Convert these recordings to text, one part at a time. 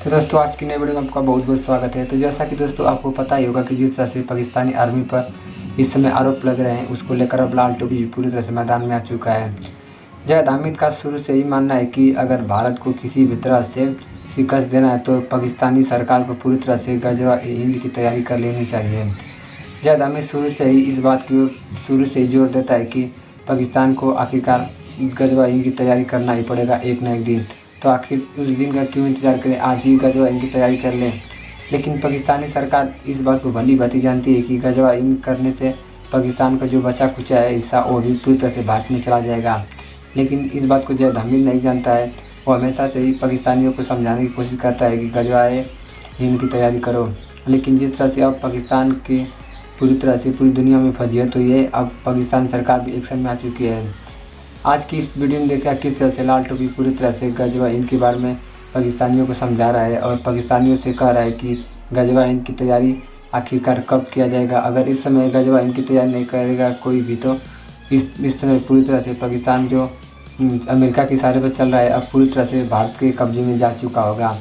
तो दोस्तों आज की नई वीडियो में आपका बहुत बहुत स्वागत है। तो जैसा कि दोस्तों आपको पता ही होगा कि जिस तरह से पाकिस्तानी आर्मी पर इस समय आरोप लग रहे हैं, उसको लेकर अब लाल टोपी पूरी तरह से मैदान में आ चुका है। जैद हामिद का शुरू से ही मानना है कि अगर भारत को किसी भी तरह से शिकस्त देना है तो पाकिस्तानी सरकार को पूरी तरह से गजवा हिंद की तैयारी कर लेनी चाहिए। जैद हामिद शुरू से ही इस बात की शुरू से ही जोर देता है कि पाकिस्तान को आखिरकार गजवा हिंद की तैयारी करना ही पड़ेगा एक न एक दिन। तो आखिर उस दिन का क्यों इंतज़ार करें, आज ही गजवा हिंद की तैयारी कर लें। लेकिन पाकिस्तानी सरकार इस बात को भली भांति जानती है कि गजवा हिंद करने से पाकिस्तान का जो बचा खुचा है हिस्सा वो भी पूरी तरह से भारत में चला जाएगा। लेकिन इस बात को जैद हामिद नहीं जानता है। वो हमेशा से ही पाकिस्तानियों को समझाने की कोशिश करता है कि गजवा हिंद की तैयारी करो। लेकिन जिस तरह से अब पाकिस्तान की पूरी तरह से पूरी दुनिया में फंसी है, तो ये अब पाकिस्तान सरकार भी एक्शन में आ चुकी है। आज की इस वीडियो में देखा किस तरह से लाल टोपी पूरी तरह से गजवा हिंद के बारे में पाकिस्तानियों को समझा रहा है और पाकिस्तानियों से कह रहा है कि गजवा हिंद की तैयारी आखिरकार कब किया जाएगा। अगर इस समय गजवा हिंद की तैयारी नहीं करेगा कोई भी, तो इस समय पूरी तरह से पाकिस्तान जो अमेरिका के इशारे पर चल रहा है, अब पूरी तरह से भारत के कब्जे में जा चुका होगा।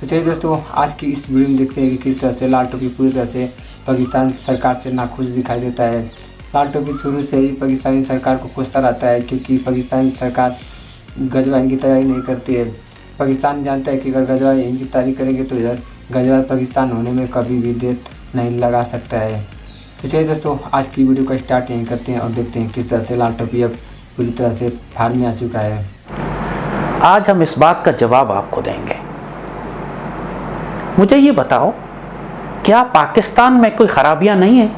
तो चलिए दोस्तों आज की इस वीडियो में देखते हैं कि किस तरह से लाल टोपी पूरी तरह से पाकिस्तान सरकार से नाखुश दिखाई देता है। लाल टोपी शुरू से ही पाकिस्तानी सरकार को कोसता रहता है, क्योंकि पाकिस्तानी सरकार गजवा हिंद की तैयारी नहीं करती है। पाकिस्तान जानता है कि अगर गजवा हिंद की तैयारी करेंगे तो इधर गजवा पाकिस्तान होने में कभी भी देर नहीं लगा सकता है। तो चलिए दोस्तों आज की वीडियो का स्टार्ट यहीं करते हैं और देखते हैं किस तरह से लाल टोपी अब पूरी तरह से फार में आ चुका है। आज हम इस बात का जवाब आपको देंगे। मुझे ये बताओ, क्या पाकिस्तान में कोई खराबियां नहीं है?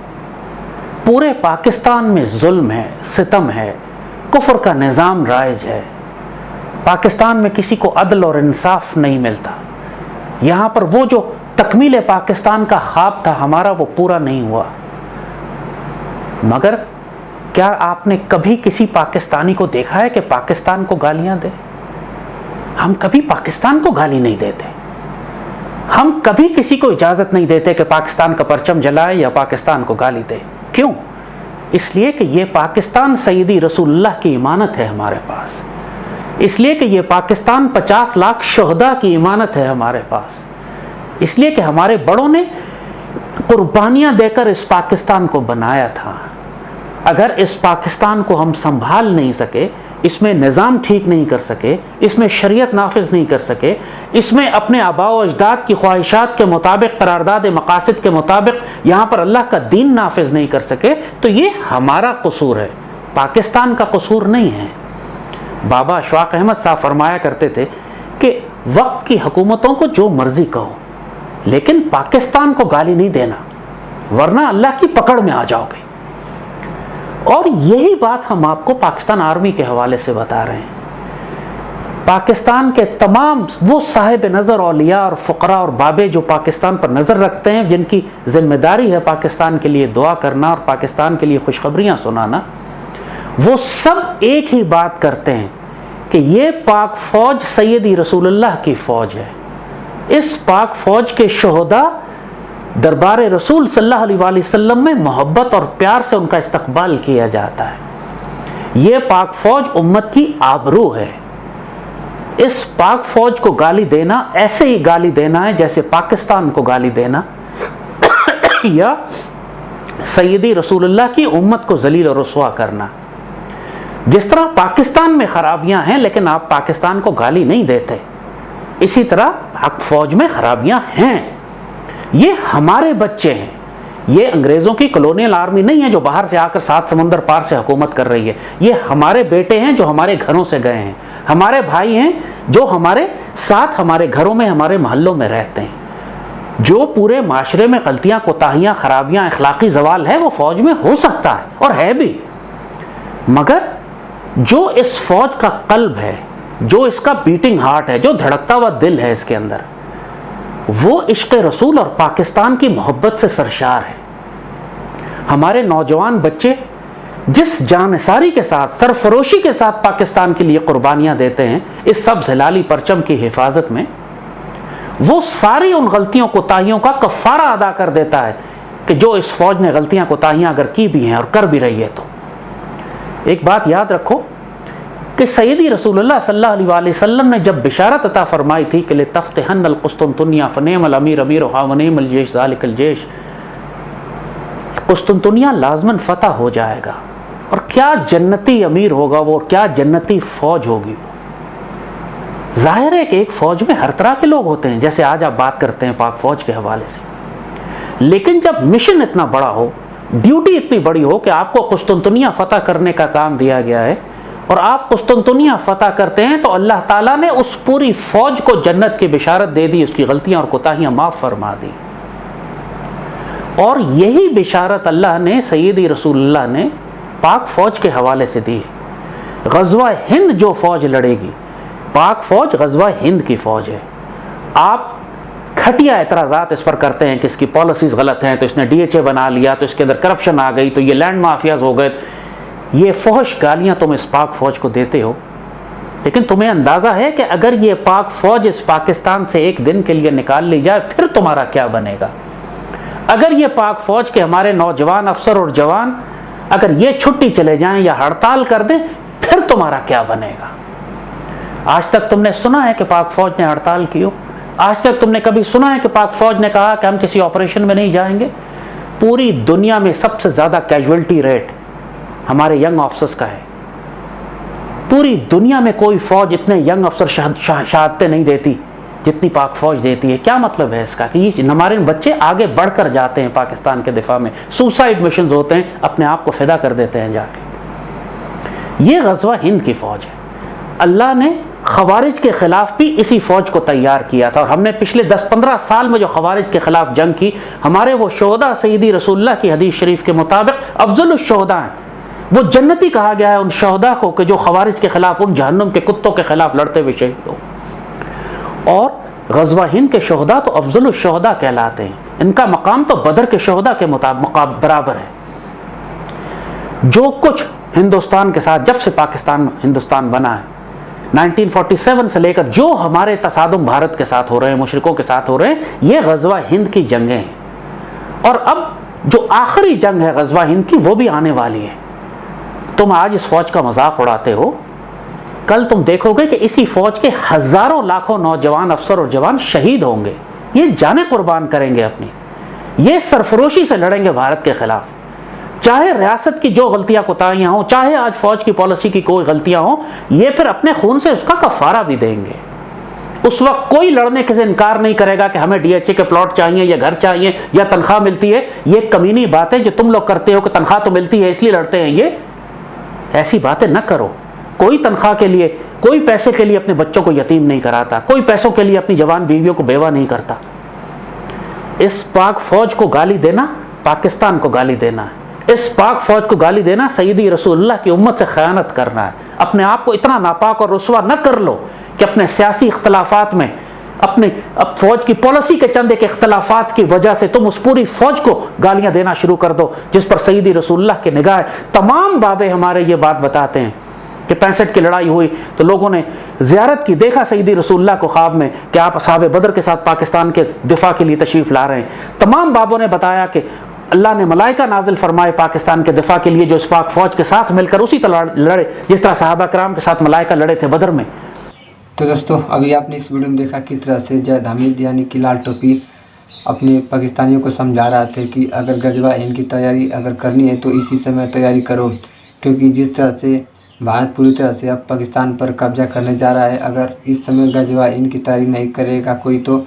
पूरे पाकिस्तान में जुल्म है, सितम है, कुफ्र का निज़ाम राइज है। पाकिस्तान में किसी को अदल और इंसाफ नहीं मिलता। यहाँ पर वो जो तकमील पाकिस्तान का ख्वाब था हमारा, वो पूरा नहीं हुआ। मगर क्या आपने कभी किसी पाकिस्तानी को देखा है कि पाकिस्तान को गालियाँ दे? हम कभी पाकिस्तान को गाली नहीं देते। हम कभी किसी को इजाज़त नहीं देते कि पाकिस्तान का परचम जलाए या पाकिस्तान को गाली दे। क्यों? इसलिए कि ये पाकिस्तान सैयदी रसूलुल्लाह की इमानत है हमारे पास। इसलिए कि ये पाकिस्तान 50 लाख शुहदा की इमानत है हमारे पास। इसलिए कि हमारे बड़ों ने कुर्बानियाँ देकर इस पाकिस्तान को बनाया था। अगर इस पाकिस्तान को हम संभाल नहीं सके, इसमें निज़ाम ठीक नहीं कर सके, इसमें शरीयत नाफिज नहीं कर सके, इसमें अपने आबाओ अजदाद की ख्वाहिशात के मुताबिक, करारदाद मकासद के मुताबिक यहाँ पर अल्लाह का दीन नाफिज नहीं कर सके, तो ये हमारा कसूर है, पाकिस्तान का कसूर नहीं है। बाबा अशफाक अहमद साहब फरमाया करते थे कि वक्त की हुकूमतों को जो मर्जी कहो, लेकिन पाकिस्तान को गाली नहीं देना, वरना अल्लाह की पकड़ में आ जाओगे। और यही बात हम आपको पाकिस्तान आर्मी के हवाले से बता रहे हैं। पाकिस्तान के तमाम वो साहिब नज़र औलिया और फ़ुक़रा और बाबे जो पाकिस्तान पर नज़र रखते हैं, जिनकी ज़िम्मेदारी है पाकिस्तान के लिए दुआ करना और पाकिस्तान के लिए खुशखबरियाँ सुनाना, वो सब एक ही बात करते हैं कि ये पाक फ़ौज सैयदी रसूलुल्लाह की फ़ौज है। इस पाक फ़ौज के शोहदा दरबार रसूल सल्लल्लाहु अलैहि वसल्लम में मोहब्बत और प्यार से उनका इस्तकबाल किया जाता है। ये पाक फ़ौज उम्मत की आबरू है। इस पाक फ़ौज को गाली देना ऐसे ही गाली देना है जैसे पाकिस्तान को गाली देना या सैयदी रसूलुल्लाह की उम्मत को जलील और रुसवा करना। जिस तरह पाकिस्तान में खराबियां हैं लेकिन आप पाकिस्तान को गाली नहीं देते, इसी तरह पाक फ़ौज में खराबियां हैं। ये हमारे बच्चे हैं। ये अंग्रेज़ों की कॉलोनियल आर्मी नहीं है जो बाहर से आकर 7 समुंदर पार से हुकूमत कर रही है। ये हमारे बेटे हैं जो हमारे घरों से गए हैं, हमारे भाई हैं जो हमारे साथ हमारे घरों में, हमारे मोहल्लों में रहते हैं। जो पूरे माशरे में गलतियाँ, कोताहियाँ, खराबियाँ, अखलाकी जवाल है, वो फ़ौज में हो सकता है और है भी। मगर जो इस फ़ौज का कल्ब है, जो इसका बीटिंग हार्ट है, जो धड़कता हुआ दिल है इसके अंदर, वो इश्क़ रसूल और पाकिस्तान की मोहब्बत से सरशार है। हमारे नौजवान बच्चे जिस जानसारी के साथ, सरफरोशी के साथ पाकिस्तान के लिए कुर्बानियाँ देते हैं इस सब हिलाली परचम की हिफाजत में, वो सारी उन गलतियों कोताहियों का कफ़ारा अदा कर देता है कि जो इस फ़ौज ने गलतियाँ कोताहियाँ अगर की भी हैं और कर भी रही है। तो एक बात याद रखो कि सैयदी रसूलुल्लाह सल्लल्लाहु अलैहि वसल्लम ने जब बिशारत अता फरमाई थी कि लितफ्तिहन्नल कुस्तुनतुनिया फनेमल अमीर अमीरुहा वनेमल जैश ज़ालिकल जैश, कुस्तुनतुनिया लाजमन फतह हो जाएगा, और क्या जन्नती अमीर होगा वो, और क्या जन्नती फौज होगी। जाहिर है कि एक फौज में हर तरह के लोग होते हैं, जैसे आज आप बात करते हैं पाक फौज के हवाले से, लेकिन जब मिशन इतना बड़ा हो, ड्यूटी इतनी बड़ी हो कि आपको कुस्तुनतुनिया फतह करने का काम दिया गया है और आप कुस्तुनतुनिया फतह करते हैं, तो अल्लाह ताला ने उस पूरी फौज को जन्नत की बिशारत दे दी, उसकी गलतियां और कोताहियां माफ फरमा दी। और यही बिशारत अल्लाह ने सैयदी रसूलुल्लाह ने पाक फौज के हवाले से दी है। गज़वा हिंद जो फौज लड़ेगी, पाक फौज गज़वा हिंद की फौज है। आप घटिया एतराज़ात इस पर करते हैं कि इसकी पॉलिसीज़ गलत हैं, तो इसने DHA बना लिया, तो इसके अंदर करप्शन आ गई, तो ये लैंड माफियाज हो गए। ये फौश गालियाँ तुम इस पाक फौज को देते हो, लेकिन तुम्हें अंदाज़ा है कि अगर ये पाक फौज इस पाकिस्तान से एक दिन के लिए निकाल ली जाए फिर तुम्हारा क्या बनेगा। अगर ये पाक फौज के हमारे नौजवान अफसर और जवान अगर ये छुट्टी चले जाएं या हड़ताल कर दें फिर तुम्हारा क्या बनेगा। आज तक तुमने सुना है कि पाक फौज ने हड़ताल की हो? आज तक तुमने कभी सुना है कि पाक फौज ने कहा कि हम किसी ऑपरेशन में नहीं जाएंगे? पूरी दुनिया में सबसे ज़्यादा कैजुअल्टी रेट हमारे यंग ऑफिसर्स का है। पूरी दुनिया में कोई फौज इतने यंग अफसर शहादतें नहीं देती जितनी पाक फौज देती है। क्या मतलब है इसका कि ये हमारे बच्चे आगे बढ़कर जाते हैं पाकिस्तान के दिफा में, सुसाइड मिशन होते हैं, अपने आप को फिदा कर देते हैं जाके। ये गज़वा हिंद की फौज है। अल्लाह ने खवारिज के खिलाफ भी इसी फौज को तैयार किया था, और हमने पिछले 10-15 साल में जो खवारिज के खिलाफ जंग की, हमारे वो शोहदा सैयदी रसूलुल्लाह की हदीस शरीफ के मुताबिक अफजलुश शोहदा हैं। वो जन्नती कहा गया है उन शोहदा को कि जो खवारिज के खिलाफ, उन जहन्नुम के कुत्तों के खिलाफ लड़ते हुए शहीद हो। और गज़वा हिंद के शोहदा तो अफजलुश शोहदा कहलाते हैं, इनका मकाम तो बदर के शोहदा के बराबर है। जो कुछ हिंदुस्तान के साथ, जब से हिंदुस्तान बना है 1947 से लेकर, जो हमारे तसादुम भारत के साथ हो रहे हैं, मुशरिकों के साथ हो रहे हैं, ये गज़वा हिंद की जंगें हैं। और अब जो आखिरी जंग है गज़वा हिंद की, वो भी आने वाली है। तुम आज इस फौज का मजाक उड़ाते हो, कल तुम देखोगे कि इसी फौज के हजारों लाखों नौजवान अफसर और जवान शहीद होंगे। ये जाने कुर्बान करेंगे अपनी, ये सरफरोशी से लड़ेंगे भारत के खिलाफ। चाहे रियासत की जो गलतियां कोताहियां हों, चाहे आज फौज की पॉलिसी की कोई गलतियां हों, ये फिर अपने खून से उसका कफारा भी देंगे। उस वक्त कोई लड़ने से इनकार नहीं करेगा कि हमें DHA के प्लॉट चाहिए या घर चाहिए या तनख्वाह मिलती है। ये कमीनी बातें जो तुम लोग करते हो कि तनख्वाह तो मिलती है इसलिए लड़ते हैं, ये ऐसी बातें न करो। कोई तनख्वाह के लिए, कोई पैसे के लिए अपने बच्चों को यतीम नहीं कराता, कोई पैसों के लिए अपनी जवान बीवियों को बेवा नहीं करता। इस पाक फौज को गाली देना पाकिस्तान को गाली देना है। इस पाक फौज को गाली देना सैयदी रसूलुल्लाह की उम्मत से खयानत करना है। अपने आप को इतना नापाक और रुस्वा न कर लो कि अपने सियासी इख्तलाफात में, अपने फौज की पॉलिसी के चंद एक इख्तलाफात की वजह से तुम उस पूरी फौज को गालियां देना शुरू कर दो जिस पर सैयदी रसूलुल्लाह की निगाह है। तमाम बाबे हमारे ये बात बताते हैं कि 65 की लड़ाई हुई तो लोगों ने ज़ियारत की, देखा सैयदी रसूलुल्लाह को ख्वाब में कि आप असहाबे बदर के साथ पाकिस्तान के दिफा के लिए तशरीफ़ ला रहे हैं। तमाम बाबों ने बताया कि अल्लाह ने मलाइका नाजिल फरमाए पाकिस्तान के दिफा के लिए, जो इस पाक फौज के साथ मिलकर उसी तरह लड़े जिस तरह सहाबा कराम के साथ मलाइका लड़े थे बदर में। तो दोस्तों, अभी आपने इस वीडियो में देखा किस तरह से जैद हामिद यानी कि लाल टोपी अपने पाकिस्तानियों को समझा रहा था कि अगर गज़वा हिंद की तैयारी अगर करनी है तो इसी समय तैयारी करो, क्योंकि जिस तरह से भारत पूरी तरह से अब पाकिस्तान पर कब्जा करने जा रहा है, अगर इस समय गज़वा हिंद की तैयारी नहीं करेगा कोई तो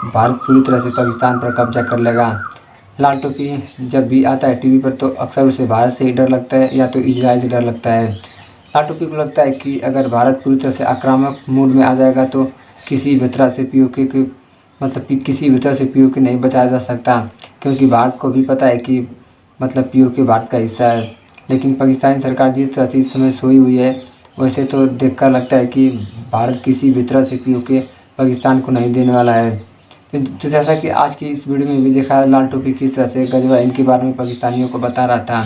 भारत पूरी तरह से पाकिस्तान पर कब्जा कर लेगा। लाल टोपी जब भी आता है टीवी पर तो अक्सर उसे भारत से ही डर लगता है या तो इजराइल से डर लगता है। लाल टोपी को लगता है कि अगर भारत पूरी तरह से आक्रामक मूड में आ जाएगा तो किसी भी तरह से POK के किसी भी तरह से POK नहीं बचाया जा सकता, क्योंकि भारत को भी पता है कि POK भारत का हिस्सा है। लेकिन पाकिस्तानी सरकार जिस तरह से इस समय सोई हुई है, वैसे तो देखकर लगता है कि भारत किसी भी तरह से POK पाकिस्तान को नहीं देने वाला है। तो जैसा कि आज की इस वीडियो में भी देखा है, लाल टोपी किस तरह से गज़वा हिंद के बारे में पाकिस्तानियों को बता रहा था।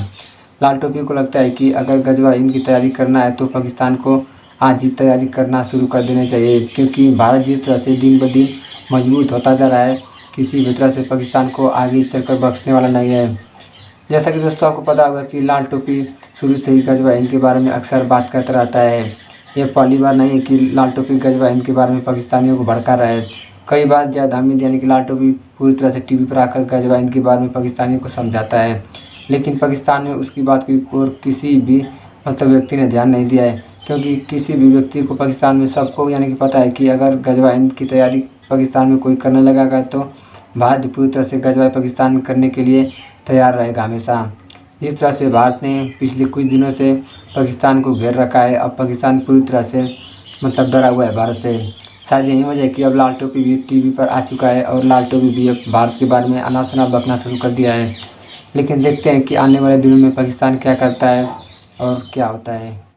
लाल टोपी को लगता है कि अगर गज़वा हिंद की तैयारी करना है तो पाकिस्तान को आज ही तैयारी करना शुरू कर देनी चाहिए, क्योंकि भारत जिस तरह से दिन ब दिन मजबूत होता जा रहा है, किसी भी तरह से पाकिस्तान को आगे चलकर बख्शने वाला नहीं है। जैसा कि दोस्तों आपको पता होगा कि लाल टोपी शुरू से ही गज़वा हिंद के बारे में अक्सर बात करता रहता है। ये पहली बार नहीं है कि लाल टोपी गजवा हिंद के बारे में पाकिस्तानियों को भड़का रहा है। कई बार जावेद हामिद यानी कि लाल टोपी पूरी तरह से टीवी पर आकर गजवा हिंद के बारे में पाकिस्तानियों को समझाता है, लेकिन पाकिस्तान में उसकी बात की ओर किसी भी व्यक्ति ने ध्यान नहीं दिया है, क्योंकि किसी भी व्यक्ति को पाकिस्तान में सबको यानी कि पता है कि अगर गजवा हिंद की तैयारी पाकिस्तान में कोई करने लगेगा तो भारत पूरी तरह से गजवा पाकिस्तान करने के लिए तैयार रहेगा हमेशा। जिस तरह से भारत ने पिछले कुछ दिनों से पाकिस्तान को घेर रखा है, अब पाकिस्तान पूरी तरह से डरा हुआ है भारत से। शायद यही वजह है कि अब लाल टोपी भी टीवी पर आ चुका है और लाल टोपी भी अब भारत के बारे में अनाप-शनाप बकना शुरू कर दिया है। लेकिन देखते हैं कि आने वाले दिनों में पाकिस्तान क्या करता है और क्या होता है।